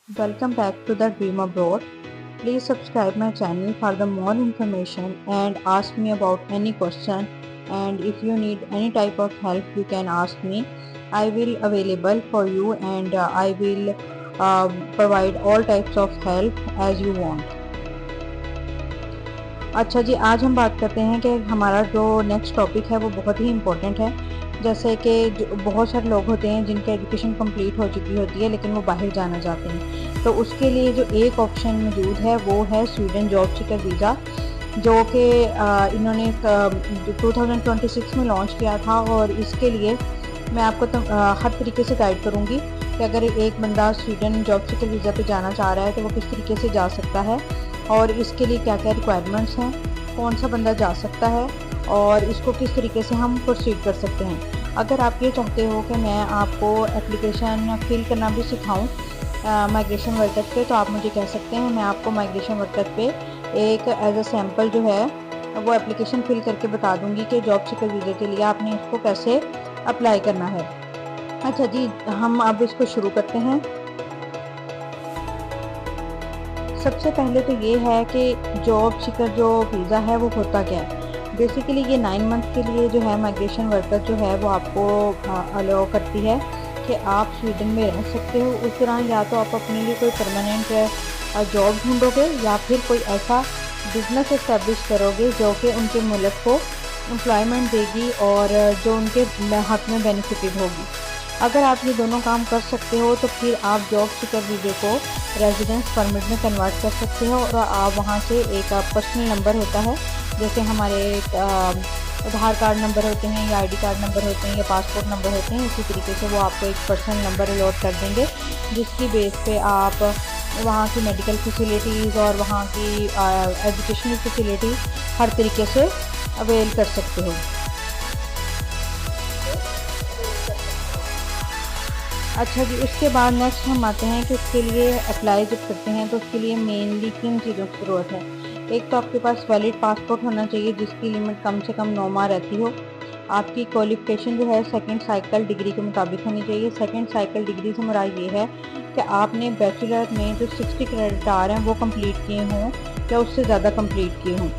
Welcome back to the Dream Abroad. Please subscribe my channel for the more information and ask me about any question. And if you need any type of help, you can ask me. I will available for you and I will provide all types of help as you want. अच्छा जी, आज हम बात करते हैं कि हमारा जो next topic है वो बहुत ही इम्पोर्टेंट है। जैसे कि बहुत सारे लोग होते हैं जिनकी एजुकेशन कंप्लीट हो चुकी होती है लेकिन वो बाहर जाना चाहते हैं, तो उसके लिए जो एक ऑप्शन मौजूद है वो है स्वीडन जॉब सीकर वीज़ा, जो कि इन्होंने 2026 में लॉन्च किया था। और इसके लिए मैं आपको हर तरीके से गाइड करूँगी कि अगर एक बंदा स्वीडन जॉब सीकर वीज़ा पे जाना चाह रहा है तो वो किस तरीके से जा सकता है और इसके लिए क्या क्या रिक्वायरमेंट्स हैं, कौन सा बंदा जा सकता है और इसको किस तरीके से हम प्रोसीड कर सकते हैं। अगर आप ये चाहते हो कि मैं आपको एप्लीकेशन फिल करना भी सिखाऊं माइग्रेशन वर्कर पे, तो आप मुझे कह सकते हैं। मैं आपको माइग्रेशन वर्कर पे एक एज अ सैम्पल जो है वो एप्लीकेशन फिल करके बता दूंगी कि जॉब सीकर वीज़ा के लिए आपने इसको कैसे अप्लाई करना है। अच्छा जी, हम अब इसको शुरू करते हैं। सबसे पहले तो ये है कि जॉब सीकर जो वीज़ा है वो होता क्या है। बेसिकली ये 9 मंथ के लिए जो है माइग्रेशन वर्कर जो है वो आपको अलाउ करती है कि आप स्वीडन में रह सकते हो। उस दौरान या तो आप अपने लिए कोई परमानेंट जॉब ढूंढोगे या फिर कोई ऐसा बिज़नेस इस्टेब्लिश करोगे जो कि उनके मुल्क को एम्प्लॉयमेंट देगी और जो उनके हक़ में बेनिफिटेड होगी। अगर आप ये दोनों काम कर सकते हो तो फिर आप जॉब सीकर वीज़े को रेजिडेंस परमिट में कन्वर्ट कर सकते हो और आप वहाँ से एक पर्सनल नंबर होता है, जैसे हमारे आधार कार्ड नंबर होते हैं या आईडी कार्ड नंबर होते हैं या पासपोर्ट नंबर होते हैं, इसी तरीके से वो आपको एक पर्सनल नंबर अलॉट कर देंगे जिसकी बेस पे आप वहाँ की मेडिकल फैसिलिटीज़ और वहाँ की एजुकेशनल फैसिलिटीज़ हर तरीके से अवेल कर सकते हो। अच्छा जी, उसके बाद नेक्स्ट हम आते हैं कि इसके लिए अप्लाई जब करते हैं तो उसके लिए मेनली किन चीज़ों की ज़रूरत है। एक तो आपके पास वैलिड पासपोर्ट होना चाहिए जिसकी लिमिट कम से कम 9 माह रहती हो। आपकी क्वालिफ़िकेशन जो है सेकंड साइकिल डिग्री के मुताबिक होनी चाहिए। सेकंड साइकिल डिग्री से मुराद ये है कि आपने बैचलर में जो 60 क्रेडिट आवर हैं वो कंप्लीट किए हों या उससे ज़्यादा कंप्लीट किए हों,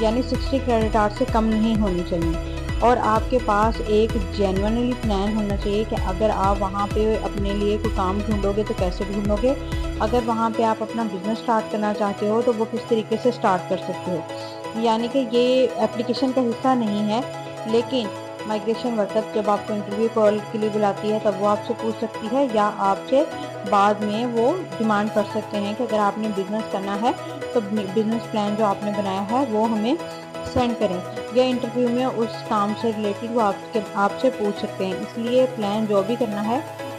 यानी 60 क्रेडिट आवर से कम नहीं होनी चाहिए। और आपके पास एक जेन्युइनली प्लान होना चाहिए कि अगर आप वहाँ पे अपने लिए कोई काम ढूंढोगे तो कैसे ढूंढोगे, अगर वहाँ पे आप अपना बिज़नेस स्टार्ट करना चाहते हो तो वो किस तरीके से स्टार्ट कर सकते हो। यानी कि ये एप्लीकेशन का हिस्सा नहीं है, लेकिन माइग्रेशन वर्कर जब आपको इंटरव्यू कॉल के लिए बुलाती है तब वो आपसे पूछ सकती है या आपसे बाद में वो डिमांड कर सकते हैं कि अगर आपने बिज़नेस करना है तो बिज़नेस प्लान जो आपने बनाया है वो हमें सेंड करें, या इंटरव्यू में उस काम से रिलेटेड वो आपसे पूछ सकते हैं। इसलिए प्लान जो भी करना है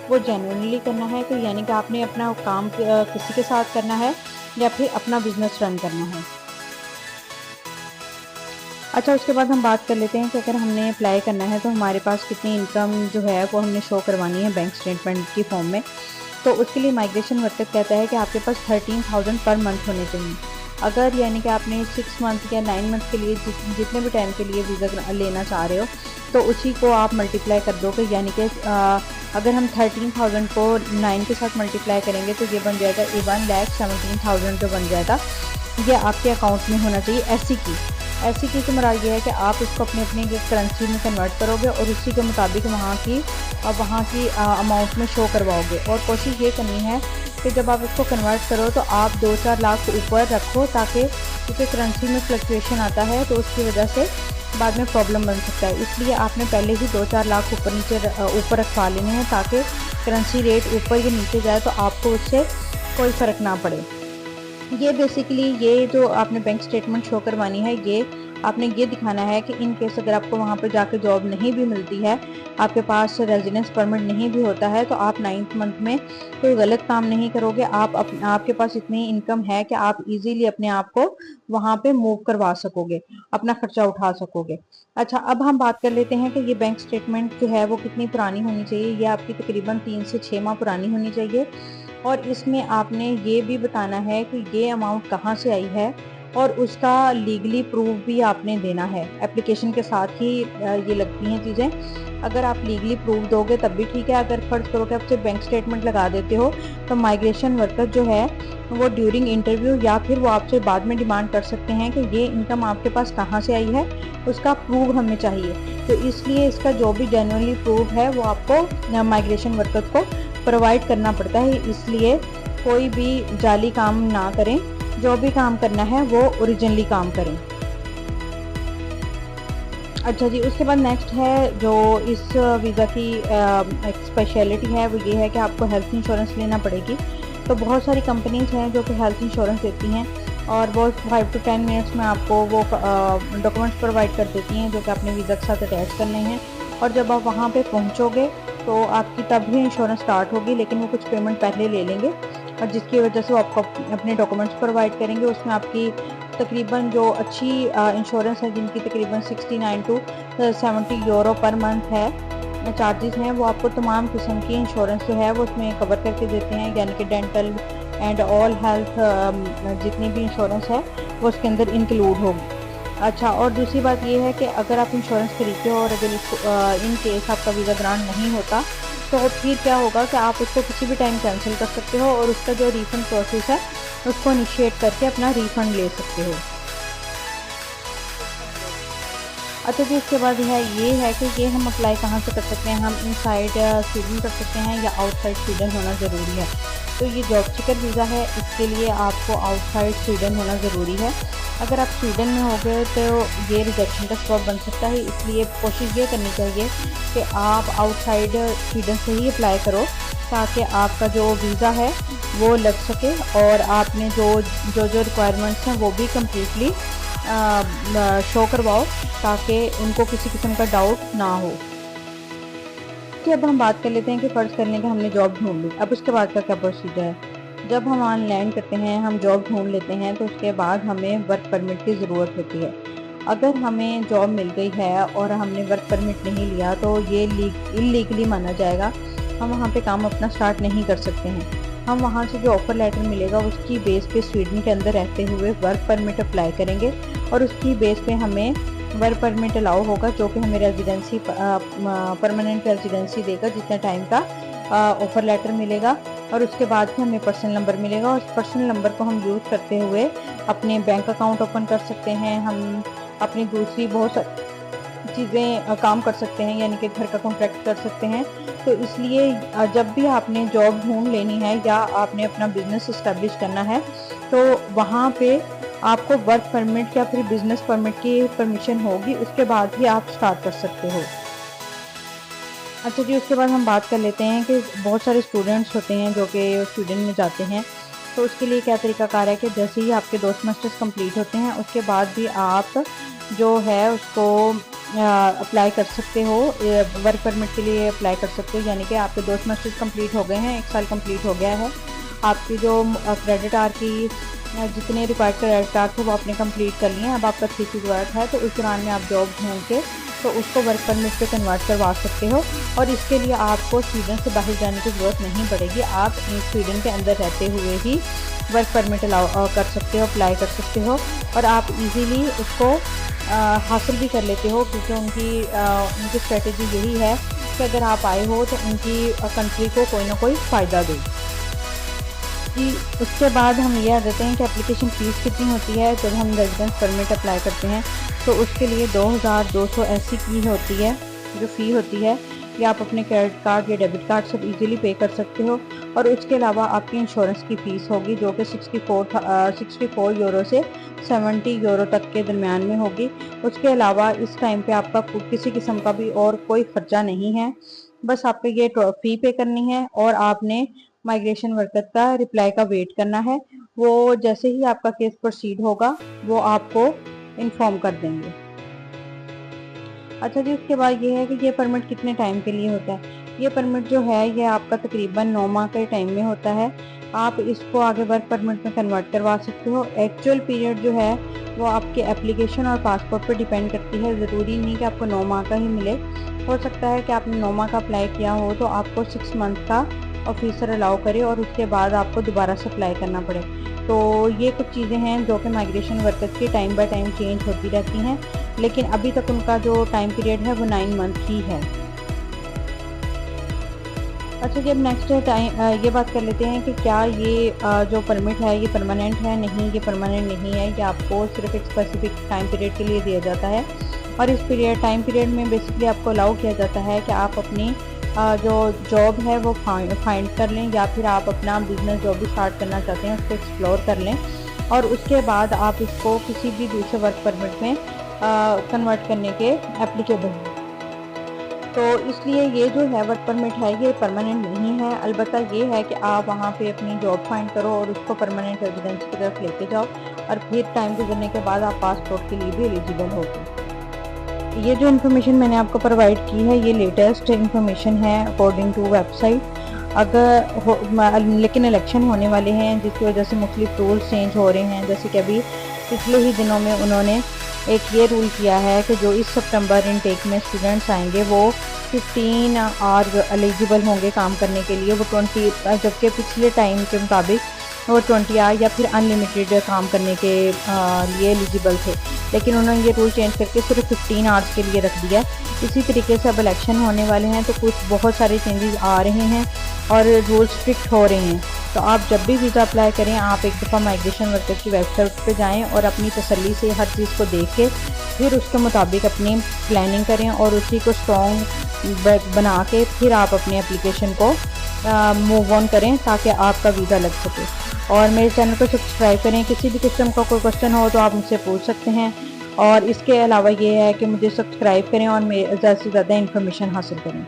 वो जेन्युइनली करना है, तो यानी कि आपने अपना काम किसी के साथ करना है या फिर अपना बिजनेस रन करना है। अच्छा, उसके बाद हम बात कर लेते हैं कि अगर हमने अप्लाई करना है तो हमारे पास कितनी इनकम जो है वो हमने शो करवानी है बैंक स्टेटमेंट की फॉर्म में। तो उसके लिए माइग्रेशन वर्कर कहता है कि आपके पास 13,000 पर मंथ होने चाहिए। अगर यानी कि आपने 6 मंथ या 9 मंथ के लिए जितने भी टाइम के लिए वीज़ा लेना चाह रहे हो तो उसी को आप मल्टीप्लाई कर दोगे, यानी कि अगर हम 13,000 को 9 के साथ मल्टीप्लाई करेंगे तो ये बन जाएगा 1,17,000 जो बन जाएगा। ये आपके अकाउंट में होना चाहिए। ऐसी की तो मुराद ये है कि आप इसको अपने अपने करेंसी में कन्वर्ट करोगे और उसी के मुताबिक वहाँ की अमाउंट में शो करवाओगे। और कोशिश ये करनी है कि जब आप इसको कन्वर्ट करो तो आप 2-4 लाख ऊपर रखो, ताकि क्योंकि करेंसी में फ्लक्चुएशन आता है तो उसकी वजह से बाद में प्रॉब्लम बन सकता है। इसलिए आपने पहले ही 2-4 लाख ऊपर रखवा लेने हैं ताकि करेंसी रेट ऊपर या नीचे जाए तो आपको उससे कोई फ़र्क ना पड़े। ये बेसिकली ये जो आपने बैंक स्टेटमेंट शो करवानी है, ये आपने ये दिखाना है कि इन केस अगर आपको वहाँ पर जाकर जॉब नहीं भी मिलती है, आपके पास रेजिडेंस परमिट नहीं भी होता है, तो आप 9th मंथ में कोई गलत काम नहीं करोगे। आपके पास इतनी इनकम है कि आप इजीली अपने आप को वहाँ पे मूव करवा सकोगे, अपना खर्चा उठा सकोगे। अच्छा, अब हम बात कर लेते हैं कि ये बैंक स्टेटमेंट जो है वो कितनी पुरानी होनी चाहिए। ये आपकी तकरीबन 3 से 6 माह पुरानी होनी चाहिए और इसमें आपने ये भी बताना है कि ये अमाउंट कहाँ से आई है اور اس کا لیگلی پروف بھی آپ نے دینا ہے. اپلیکیشن کے ساتھ ہی یہ لگتی ہیں چیزیں. اگر آپ لیگلی پروف دو گے تب بھی ٹھیک ہے. اگر فرض کرو کہ آپ صرف بینک اسٹیٹمنٹ لگا دیتے ہو تو مائگریشن ورکر جو ہے وہ ڈیورنگ انٹرویو یا پھر وہ آپ سے بعد میں ڈیمانڈ کر سکتے ہیں کہ یہ انکم آپ کے پاس کہاں سے آئی ہے, اس کا پروف ہمیں چاہیے. تو اس لیے اس کا جو بھی جینوئنلی پروف ہے وہ آپ کو مائگریشن ورکر کو پرووائڈ کرنا پڑتا ہے. اس لیے کوئی بھی جعلی کام نہ کریں, جو بھی کام کرنا ہے وہ اوریجنلی کام کریں. اچھا جی, اس کے بعد نیکسٹ ہے جو اس ویزا کی ایک اسپیشلٹی ہے وہ یہ ہے کہ آپ کو ہیلتھ انشورنس لینا پڑے گی. تو بہت ساری کمپنیز ہیں جو کہ ہیلتھ انشورنس دیتی ہیں اور وہ 5 to 10 منٹس میں آپ کو وہ ڈاکومنٹس پرووائڈ کر دیتی ہیں جو کہ اپنے ویزا کے ساتھ اٹیچ کرنے ہیں. اور جب آپ وہاں پہ پہنچو گے تو آپ کی تب ہی انشورنس سٹارٹ ہوگی, لیکن وہ کچھ پیمنٹ پہلے لے لیں گے اور جس کی وجہ سے وہ آپ کو اپنے ڈاکومنٹس پرووائڈ کریں گے. اس میں آپ کی تقریباً جو اچھی انشورنس ہے جن کی تقریباً 69 to 70 یورو پر منتھ ہے چارجز ہیں, وہ آپ کو تمام قسم کی انشورنس جو ہے وہ اس میں کور کر کے دیتے ہیں, یعنی کہ ڈینٹل اینڈ آل ہیلتھ جتنی بھی انشورنس ہے وہ اس کے اندر انکلوڈ ہوگی. اچھا, اور دوسری بات یہ ہے کہ اگر آپ انشورنس خریدتے ہو اور اگر ان کیس آپ کا ویزا گرانٹ نہیں ہوتا تو پھر کیا ہوگا کہ آپ اس کو کسی بھی ٹائم کینسل کر سکتے ہو اور اس کا جو ریفنڈ پروسیس ہے اس کو انیشیٹ کر کے اپنا ریفنڈ لے سکتے ہو. اچھا جی, اس کے بعد یہ ہے کہ یہ ہم اپلائی کہاں سے کر سکتے ہیں. ہم ان سائڈ سویڈن کر سکتے ہیں یا آؤٹ سائڈ سویڈن ہونا ضروری ہے. تو یہ جاب سیکر ویزا ہے, اس کے لیے آپ کو آؤٹ سائڈ سویڈن ہونا ضروری ہے. اگر آپ سویڈن میں ہو گئے تو یہ ریجیکشن کا سبب بن سکتا ہے, اس لیے کوشش یہ کرنی چاہیے کہ آپ آؤٹ سائڈ سویڈن سے ہی اپلائی کرو تاکہ آپ کا جو ویزا ہے وہ لگ سکے اور آپ نے جو ریکوائرمنٹس ہیں وہ بھی کمپلیٹلی شو کرواؤ تاکہ ان کو کسی قسم کا ڈاؤٹ نہ ہو. کہ اب ہم بات کر لیتے ہیں کہ فرض کرنے کہ ہم نے جاب ڈھونڈ لی, اب اس کے بعد کا کیا پروسیجر ہے. جب ہم آن لینڈ کرتے ہیں, ہم جاب ڈھونڈ لیتے ہیں تو اس کے بعد ہمیں ورک پرمٹ کی ضرورت ہوتی ہے. اگر ہمیں جاب مل گئی ہے اور ہم نے ورک پرمٹ نہیں لیا تو یہ انلیگلی مانا جائے گا. ہم وہاں پہ کام اپنا سٹارٹ نہیں کر سکتے ہیں. ہم وہاں سے جو آفر لیٹر ملے گا اس کی بیس پہ سویڈن کے اندر رہتے ہوئے ورک پرمٹ اپلائی کریں گے اور اس کی بیس پہ ہمیں ورک پرمٹ الاؤ ہوگا جو کہ ہمیں ریزیڈنسی پرماننٹ ریزیڈنسی دے گا جتنے ٹائم کا آفر لیٹر ملے گا. اور اس کے بعد ہمیں پرسنل نمبر ملے گا اور اس پرسنل نمبر کو ہم یوز کرتے ہوئے اپنے بینک اکاؤنٹ اوپن کر سکتے ہیں. ہم اپنی دوسری بہت ساری چیزیں کام کر سکتے ہیں, یعنی کہ گھر کا کانٹریکٹ کر سکتے ہیں. تو اس لیے جب بھی آپ نے جاب ڈھونڈ لینی ہے یا آپ نے اپنا بزنس اسٹیبلش کرنا ہے تو وہاں پہ آپ کو ورک پرمٹ یا پھر بزنس پرمٹ کی پرمیشن ہوگی, اس کے بعد ہی آپ سٹارٹ کر سکتے ہو. اچھا جی, اس کے بعد ہم بات کر لیتے ہیں کہ بہت سارے اسٹوڈنٹس ہوتے ہیں جو کہ سویڈن میں جاتے ہیں. تو اس کے لیے کیا طریقہ کار ہے کہ جیسے ہی آپ کے 2 سیمسٹرز کمپلیٹ ہوتے ہیں اس کے بعد بھی آپ جو ہے اس کو اپلائی کر سکتے ہو, ورک پرمٹ کے لیے اپلائی کر سکتے ہو. یعنی کہ آپ کے 2 سیمسٹرز کمپلیٹ ہو گئے ہیں, 1 سال کمپلیٹ ہو گیا ہے, آپ کی جو کریڈٹ آر کی جتنے ریکوائرڈ کریڈٹ آر تھے وہ آپ نے کمپلیٹ کر لیے ہیں. اب آپ کا تھیسس ورک ہے تو اس دوران میں آپ جاب ڈھونڈ کے تو اس کو ورک پرمٹ پہ کنورٹ کروا سکتے ہو اور اس کے لیے آپ کو سویڈن سے باہر جانے کی ضرورت نہیں پڑے گی. آپ سویڈن کے اندر رہتے ہوئے ہی ورک پرمٹ الاؤ کر سکتے ہو, اپلائی کر سکتے ہو اور آپ ایزیلی اس کو حاصل بھی کر لیتے ہو کیونکہ ان کی اسٹریٹجی یہی ہے کہ اگر آپ آئے ہو تو ان کی کنٹری کو کوئی نہ کوئی فائدہ دے. جی, اس کے بعد ہم یہ آ جاتے ہیں کہ اپلیکیشن فیس کتنی ہوتی ہے. جب ہم ریزیڈنس پرمٹ اپلائی کرتے ہیں تو اس کے لیے 2200 ایسی کی ہوتی ہے جو فی ہوتی ہے. یا آپ اپنے کریڈٹ کارڈ یا ڈیبٹ کارڈ سے ایزیلی پے کر سکتے ہو. اور اس کے علاوہ آپ کی انشورنس کی فیس ہوگی جو کہ 64 یورو سے 70 یورو تک کے درمیان میں ہوگی. اس کے علاوہ اس ٹائم پہ آپ کا کسی قسم کا بھی اور کوئی خرچہ نہیں ہے. بس آپ کو یہ فی پے کرنی ہے اور آپ نے مائگریشن ورکر کا رپلائی کا ویٹ کرنا ہے. وہ جیسے ہی آپ کا کیس پروسیڈ ہوگا وہ آپ کو انفارم کر دیں گے. اچھا جی, اس کے بعد یہ ہے کہ یہ پرمٹ کتنے ٹائم کے لیے ہوتا ہے. یہ پرمٹ جو ہے یہ آپ کا تقریباً 9 ماہ کے ٹائم میں ہوتا ہے. آپ اس کو آگے ورک پرمٹ میں کنورٹ کروا سکتے ہو. ایکچوئل پیریڈ جو ہے وہ آپ کے اپلیکیشن اور پاسپورٹ پہ ڈیپینڈ کرتی ہے. ضروری نہیں کہ آپ کو 9 ماہ کا ہی ملے. ہو سکتا ہے کہ آپ نے 9 ماہ کا اپلائی کیا ہو تو آپ کو 6 منتھ کا ऑफिसर अलाउ करे और उसके बाद आपको दोबारा से अप्लाई करना पड़े। तो ये कुछ चीज़ें हैं जो कि माइग्रेशन वर्कर्स की टाइम बाय टाइम चेंज होती रहती हैं, लेकिन अभी तक उनका जो टाइम पीरियड है वो 9 मंथ ही है। अच्छा जी, अब नेक्स्ट ये बात कर लेते हैं कि क्या ये जो परमिट है ये परमानेंट है। नहीं, ये परमानेंट नहीं है, ये आपको सिर्फ एक स्पेसिफिक टाइम पीरियड के लिए दिया जाता है और इस टाइम पीरियड में बेसिकली आपको अलाउ किया जाता है कि आप अपनी जो जॉब है वो फाइंड कर लें, या फिर आप अपना बिजनेस जो भी स्टार्ट करना चाहते हैं उसको एक्सप्लोर कर लें और उसके बाद आप इसको किसी भी दूसरे वर्क परमिट में कन्वर्ट करने के एप्लीकेबल हैं। तो इसलिए ये जो है वर्क परमिट है ये परमानेंट नहीं है, अलबत्ता ये है कि आप वहाँ पे अपनी जॉब फाइंड करो और उसको परमानेंट रेजिडेंसी की तरफ लेके जाओ और फिर टाइम गुजरने के बाद आप पासपोर्ट के लिए भी एलिजिबल होगे। ये जो इन्फॉर्मेशन मैंने आपको प्रोवाइड की है ये लेटेस्ट इन्फॉर्मेशन है अकॉर्डिंग टू वेबसाइट। लेकिन इलेक्शन होने वाले हैं जिसकी वजह से मुख्तलिफ रूल्स चेंज हो रहे हैं। जैसे कि अभी पिछले ही दिनों में उन्होंने एक ये रूल किया है कि जो इस सितंबर इनटेक में स्टूडेंट्स आएंगे वो 15 आवर एलिजिबल होंगे काम करने के लिए, वो 20, जबकि पिछले टाइम के मुताबिक वो 20 आवर या फिर अनलिमिटेड काम करने के लिए एलिजिबल थे, लेकिन उन्होंने ये रूल चेंज करके सिर्फ 15 आवर्स के लिए रख दिया। इसी तरीके से अब इलेक्शन होने वाले हैं तो कुछ बहुत सारे चेंजेस आ रहे हैं और रूल स्ट्रिक्ट हो रहे हैं। तो आप जब भी वीज़ा अप्लाई करें आप एक दफ़ा माइग्रेशन वर्कर की वेबसाइट पे जाएं और अपनी तसल्ली से हर चीज़ को देख के फिर उसके मुताबिक अपनी प्लानिंग करें और उसी को स्ट्रॉन्ग बना के फिर आप अपनी एप्लीकेशन को मूव ऑन करें ताकि आपका वीज़ा लग सके। और मेरे चैनल को सब्सक्राइब करें। किसी भी किस्म का कोई क्वेश्चन हो तो आप मुझसे पूछ सकते हैं और इसके अलावा ये है कि मुझे सब्सक्राइब करें और ज़्यादा से ज़्यादा इन्फॉर्मेशन हासिल करें।